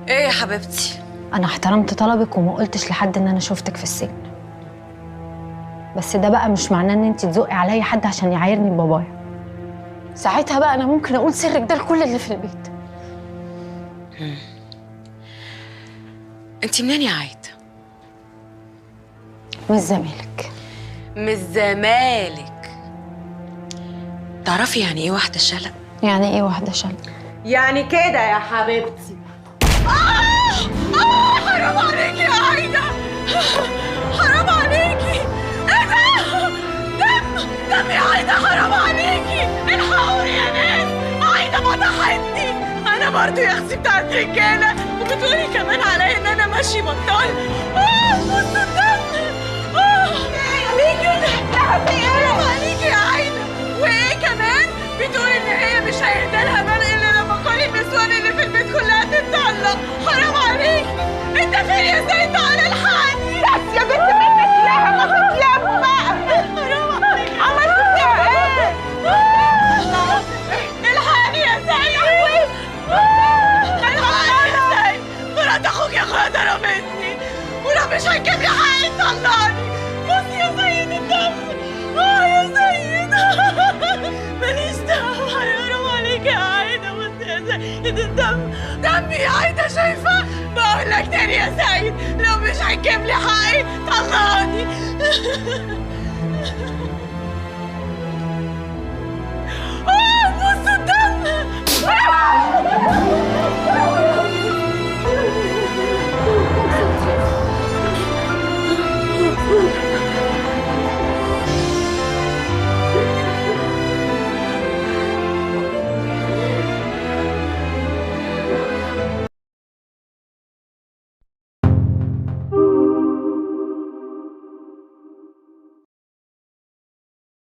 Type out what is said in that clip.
ايه يا حبيبتي؟ انا احترمت طلبك وما قلتش لحد ان انا شفتك في السجن، بس ده بقى مش معناه ان انت تزقي عليا حد عشان يعايرني ببابايا. ساعتها بقى انا ممكن اقول سرك ده لكل اللي في البيت. انت منين يا عايده؟ من الزمالك. من الزمالك. تعرفي يعني ايه واحده شلق؟ يعني ايه واحده شلق؟ يعني كده يا حبيبتي. حرام عليكي يا عايده، حرام عليكي. ايه ده؟ دم يا عايده، حرام عليكي. الحقوني يا ناس، عايده فضحتني. انا برضو يا اختي بتاعت رجاله، وبتقولي كمان عليا ان انا ماشي بطال. بصوا الدم. ليه كده؟ حرام عليكي يا عايده. وايه كمان؟ بتقولي ان هي مش هيهدالها بال الا لما كل النسوان اللي في البيت كلها تتطلق. حرام عليكي. انت فين يا زين؟ تعالى الحقني. بس يا بنت منك لها ما تتلم بقى. حرام عليكي. عملت فيها ايه؟ الحقني يا سيد. الحقني يا سيد. مرات اخوك يا اخويا ضربتني، ولو مش هتجيب لي حقي طلقني. بص يا سيد الدم. يا سيد. ماليش دعوة. حرام عليك يا عايدة. بص يا سيد الدم. دمي يا عايدة، شايفة؟ بقول لك تاني يا سيد، لو مش هتجيب لي حقي طلقني. بص الدم.